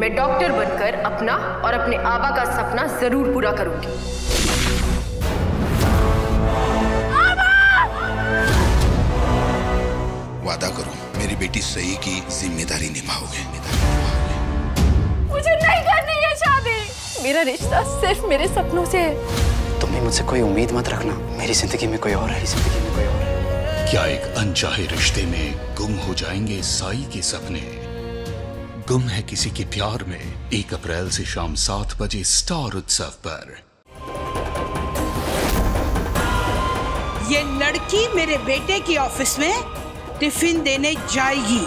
मैं डॉक्टर बनकर अपना और अपने आबा का सपना जरूर पूरा करूंगी। वादा करो मेरी बेटी सही की जिम्मेदारी निभाओगे। मुझे नहीं करनी है शादी। मेरा रिश्ता सिर्फ मेरे सपनों से है। तुम्हें मुझसे कोई उम्मीद मत रखना। मेरी जिंदगी में कोई और है, जिंदगी में कोई और है। क्या एक अनचाहे रिश्ते में गुम हो जाएंगे साई के सपने? गुम है किसी के प्यार में 1 अप्रैल से शाम 7 बजे स्टार उत्सव पर। ये लड़की मेरे बेटे की ऑफिस में टिफिन देने जाएगी।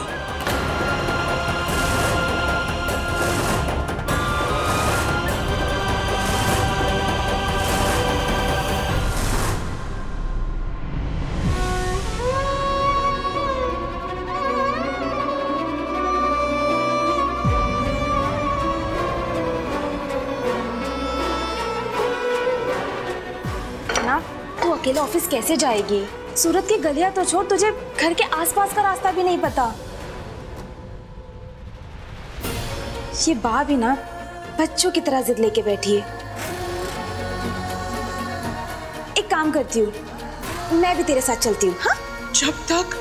तू अकेले ऑफिस कैसे जाएगी? सूरत की गलियां तो छोड़, तुझे घर के आसपास का रास्ता भी नहीं पता। ये बा भी ना बच्चों की तरह जिद लेके बैठी है। एक काम करती हूँ, मैं भी तेरे साथ चलती हूँ। हाँ? जब तक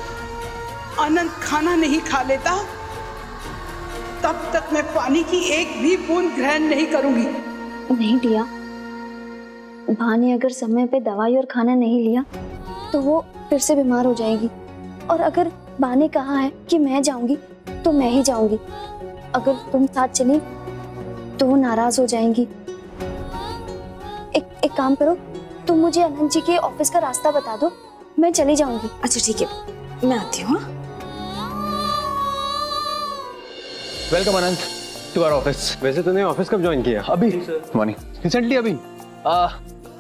अनंत खाना नहीं खा लेता तब तक मैं पानी की एक भी बूंद ग्रहण नहीं करूंगी। नहीं दिया, भा ने अगर समय पे दवाई और खाना नहीं लिया तो वो फिर से बीमार हो जाएगी। और अगर बा ने कहा है कि मैं जाऊंगी तो मैं ही जाऊंगी। अगर तुम साथ चली तो वो नाराज हो जाएंगी। एक काम करो, तुम मुझे अनंत जी के ऑफिस का रास्ता बता दो, मैं चली जाऊंगी। अच्छा ठीक है, मैं आती हूँ। Welcome Anant to our office. वैसे तूने ऑफिस कब ज्वाइन किया? अभी मॉर्निंग, रिसेंटली अभी।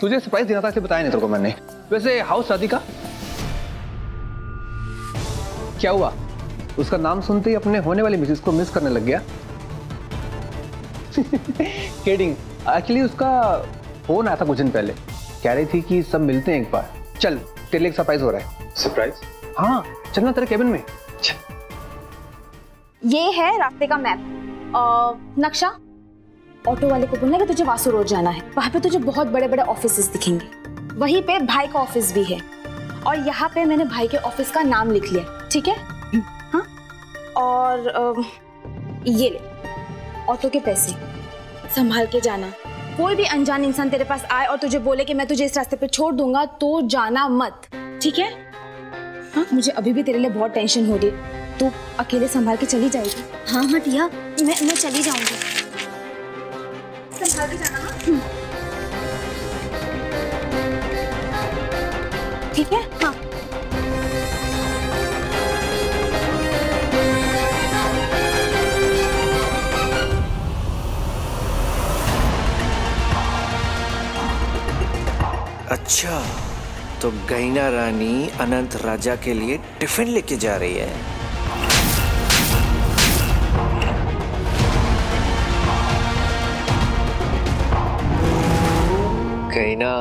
तुझे सरप्राइज देना था इसलिए बताया नहीं तेरे को मैंने। वैसे हाउस राधिका क्या हुआ? उसका नाम सुनते ही अपने होने वाली मिसेस को मिस करने लग गया? किडिंग। एक्चुअली उसका फोन आया था कुछ दिन पहले, कह रही थी कि सब मिलते हैं एक बार। चल तेरे लिए एक सरप्राइज हो रहा है। सरप्राइज? हाँ चलना तेरे केबिन में। ये है रास्ते का मैप, नक्शा। ऑटो वाले को बोलना कि तुझे वासु रोड जाना है। वहां पे तुझे बहुत बड़े बड़े ऑफिसेस दिखेंगे। वहीं पे भाई का ऑफिस भी है और यहाँ पे मैंने भाई के ऑफिस का नाम लिख लिया, ठीक है? हाँ? और ये ले ऑटो के पैसे, संभाल के जाना। कोई भी अनजान इंसान तेरे पास आए और तुझे बोले कि मैं तुझे इस रास्ते पे छोड़ दूंगा तो जाना मत, ठीक है? हाँ, मुझे अभी भी तेरे लिए बहुत टेंशन हो रही है। तू अकेले संभाल के चली जाएगी? हाँ हाँ टिया, मैं चली जाऊंगी। संभाल के जाना। हाँ ठीक है? हाँ। अच्छा, तो गैना रानी अनंत राजा के लिए टिफिन लेके जा रही है। गैना,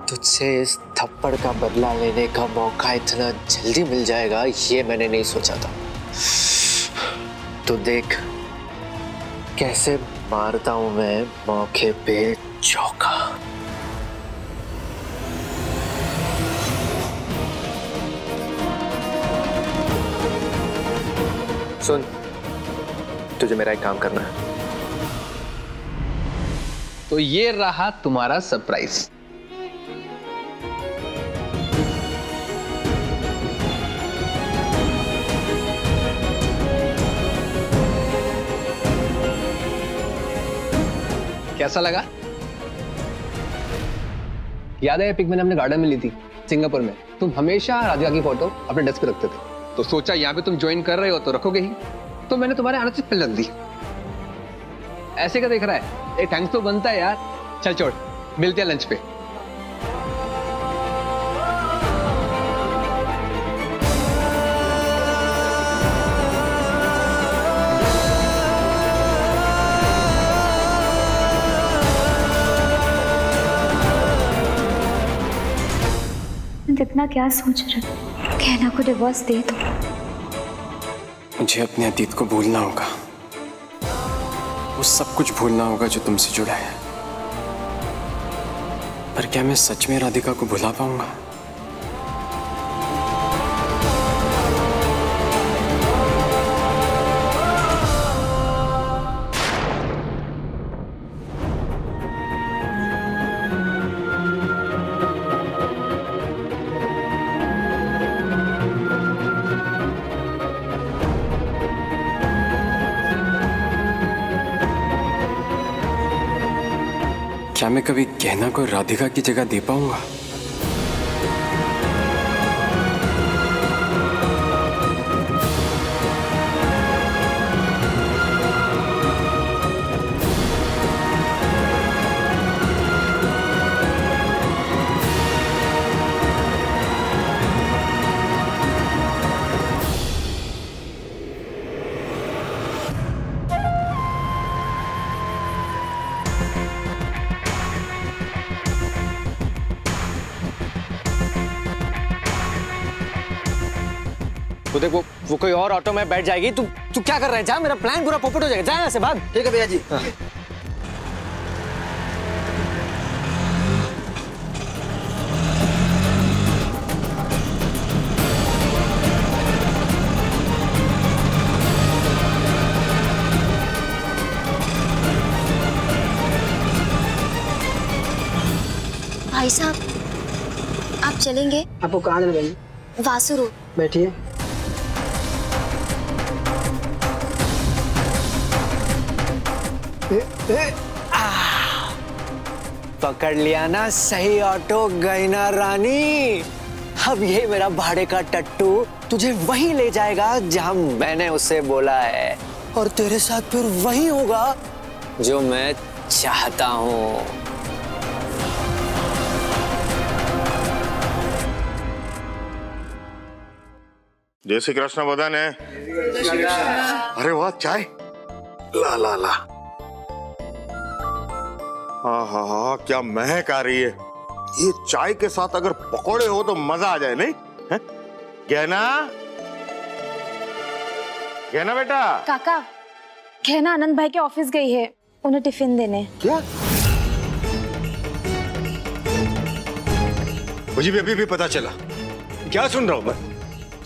तुझसे इस थप्पड़ का बदला लेने का मौका इतना जल्दी मिल जाएगा ये मैंने नहीं सोचा था। तो देख कैसे मारता हूं मैं मौके पे चौका। सुन, तुझे मेरा एक काम करना है। तो ये रहा तुम्हारा सरप्राइज। कैसा लगा? याद है पिक मैंने अपने गार्डन में ली थी सिंगापुर में? तुम हमेशा राधिका की फोटो अपने डेस्क पे रखते थे, तो सोचा यहाँ पे तुम ज्वाइन कर रहे हो तो रखोगे ही, तो मैंने तुम्हारे आने से पहले रख दी। ऐसे क्या देख रहा है? एक थैंक्स तो बनता है यार। चल छोड़, मिलते हैं लंच पे। इतना क्या सोच रहे? कहना को डिवोर्स दे दो। मुझे अपने अतीत को भूलना होगा। वो सब कुछ भूलना होगा जो तुमसे जुड़ा है। पर क्या मैं सच में राधिका को भुला पाऊंगा? क्या मैं कभी गहना को राधिका की जगह दे पाऊंगा? तो देख वो कोई और ऑटो में बैठ जाएगी। तू क्या कर रहा है? जा, मेरा प्लान पूरा पोपट हो जाएगा। जा यहाँ से, भाग। ठीक है भैया जी। हाँ। भाई साहब, आप चलेंगे? आपको कहाँ जाना है? वासु रोड। बैठिए। पकड़ लिया ना सही ऑटो गैना रानी। अब ये मेरा भाड़े का टट्टू तुझे वहीं ले जाएगा जहां मैंने उसे बोला है, और तेरे साथ फिर वही होगा जो मैं चाहता हूं। जय श्री कृष्ण बदन है। अरे वाह, चाय ला ला ला। हाँ हाँ हाँ, क्या महक आ रही है। ये चाय के साथ अगर पकोड़े हो तो मजा आ जाए, नहीं है? गहना, गहना बेटा। काका, गहना आनंद भाई के ऑफिस गई है उन्हें टिफिन देने। क्या? मुझे भी अभी भी पता चला। क्या सुन रहा हूं मैं?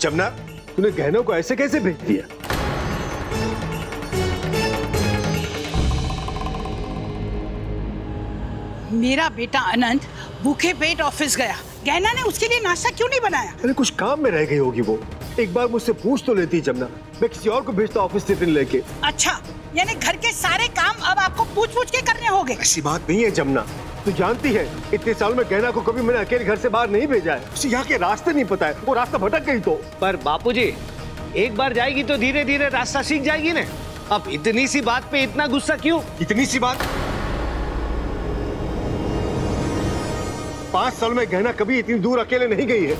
जमुना, तूने गहनों को ऐसे कैसे भेज दिया? मेरा बेटा अनंत भूखे पेट ऑफिस गया, गहना ने उसके लिए नाश्ता क्यों नहीं बनाया? अरे कुछ काम में रह गई होगी वो। एक बार मुझसे पूछ तो लेती जमुना, मैं किसी और को भेजता ऑफिस टिफिन लेके। अच्छा, यानी घर के सारे काम अब आपको पूछ पूछ के करने होंगे? ऐसी बात नहीं है जमुना, तू जानती है इतने साल में गहना को कभी मैंने अकेले घर से बाहर नहीं भेजा है। उसे यहाँ के रास्ते नहीं पता है, वो रास्ता भटक गई तो। पर बापूजी, एक बार जाएगी तो धीरे धीरे रास्ता सीख जाएगी ना। अब इतनी सी बात पे इतना गुस्सा क्यों? इतनी सी बात? 5 साल में गहना कभी इतनी दूर अकेले नहीं गई है।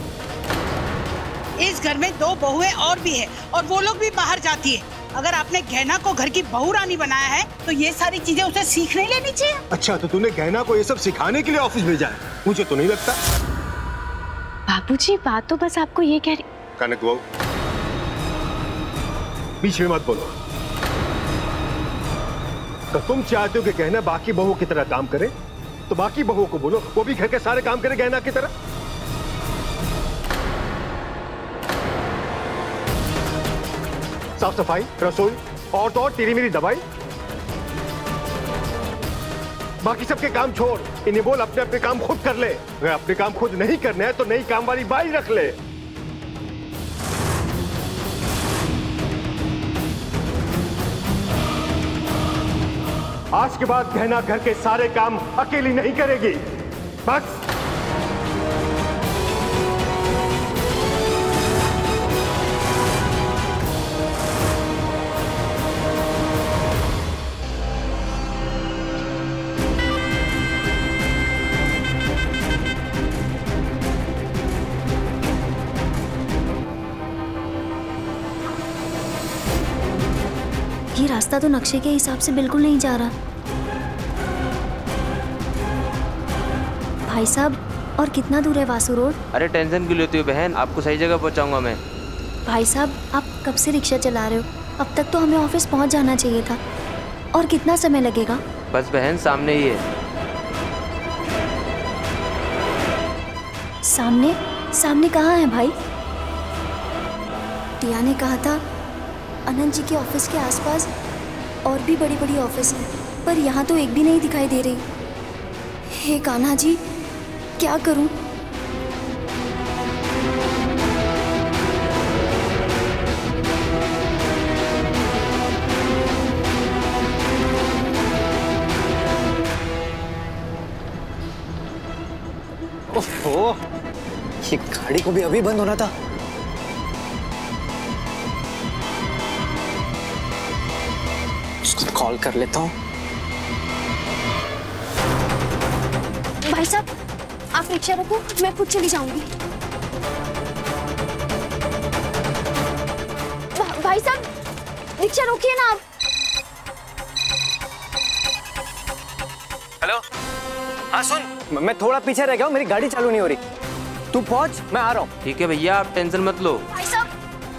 इस घर में 2 बहुएं और भी है, और वो लोग भी बाहर जाती है। अगर आपने गहना को घर की बहू रानी बनाया है तो ये सारी चीजें उसे सीख नहीं लेनी चाहिए? अच्छा, तो तूने गहना को ये सब सिखाने के लिए ऑफिस भेजा है? मुझे तो नहीं लगता। बाबूजी, बात तो बस आपको ये कह रही। कनक बहू, बीच में मत बोलो। तो तुम चाहते हो कि गहना बाकी बहू की तरह काम करे, तो बाकी बहू को बोलो वो भी घर के सारे काम करे गहना की तरह। साफ सफाई, रसोई और तो और तेरी मेरी दवाई, बाकी सबके काम छोड़। इन्हें बोल अपने अपने काम खुद कर ले। अगर अपने काम खुद नहीं करने हैं तो नई काम वाली बाई रख ले। आज के बाद गहना घर के सारे काम अकेली नहीं करेगी, बस। ये रास्ता तो नक्शे के हिसाब से बिल्कुल नहीं जा रहा। भाई साहब, और कितना दूर है वासु रोड? अरे टेंशन क्यों लेती हो बहन, आपको सही जगह पहुंचाऊंगा मैं। भाई साहब, आप कब से रिक्शा चला रहे हो? अब तक तो हमें ऑफिस पहुंच जाना चाहिए था। और कितना समय लगेगा? बस बहन सामने ही है। सामने? सामने कहाँ है भाई? टिया ने कहा था अनंत जी के ऑफिस के आसपास और भी बड़ी बड़ी ऑफिस हैं, पर यहाँ तो एक भी नहीं दिखाई दे रही। हे कान्हा जी, क्या करूँ? ओहो, ये गाड़ी को भी अभी बंद होना था। उसको कॉल कर लेता हूँ। भाई साहब, आप रिक्शा रोको, मैं खुद चली जाऊंगी। भाई साहब, रिक्शा रोकिए ना आप। हेलो, हाँ सुन, मैं थोड़ा पीछे रह गया हूँ, मेरी गाड़ी चालू नहीं हो रही। तू पहुंच, मैं आ रहा हूँ। ठीक है भैया, आप टेंशन मत लो। भाई साहब,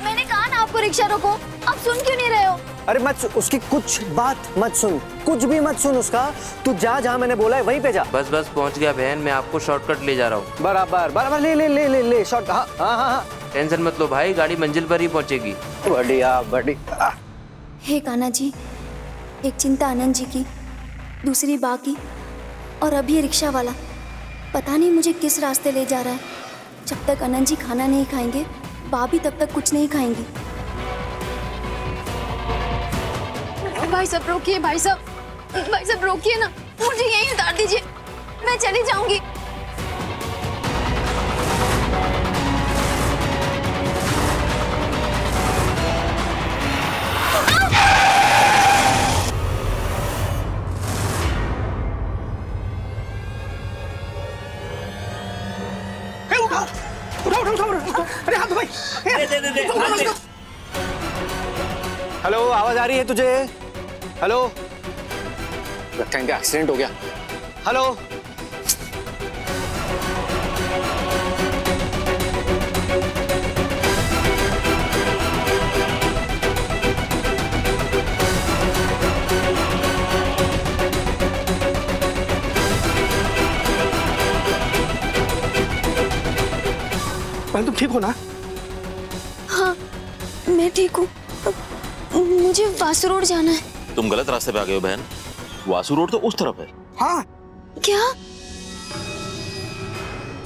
मैंने कहा ना आपको रिक्शा रोको, आप सुन क्यों नहीं रहे हो? अरे मत, उसकी कुछ बात मत सुन, कुछ भी मत सुन उसका। तू जा जहाँ मैंने बोला है वहीं पे जा। बस बस पहुंच गया बहन, मैं आपको शॉर्टकट ले जा रहा हूँ। बराबर बराबर, ले ले ले ले ले शॉर्ट। हाँ हाँ हाँ, टेंशन मत लो भाई, गाड़ी मंजिल पर ही पहुंचेगी। बढ़िया बढ़िया। हे कान्हा जी, एक चिंता आनंद जी की, दूसरी बा की, और अब ये रिक्शा वाला पता नहीं मुझे किस रास्ते ले जा रहा है। जब तक आनंद जी खाना नहीं खाएंगे, बा भी तब तक कुछ नहीं खाएंगी। भाई साहब रोकिए, भाई साहब रोकिए ना, मुझे यहीं उतार दीजिए, मैं चली जाऊंगी। अरे हाथ भाई, हेलो, आवाज आ रही है तुझे? हेलो, लगता है इनका एक्सीडेंट हो गया। हेलो, तुम ठीक हो ना? हाँ, मैं ठीक हूँ। मुझे वासु रोड जाना है। तुम गलत रास्ते पे आ गए हो बहन, वासु रोड तो उस तरफ है। हाँ। क्या?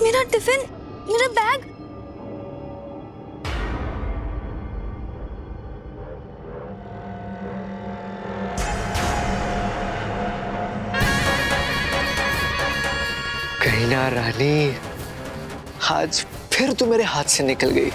मेरा टिफिन, मेरा बैग। कहीं ना रानी, आज फिर तू मेरे हाथ से निकल गई।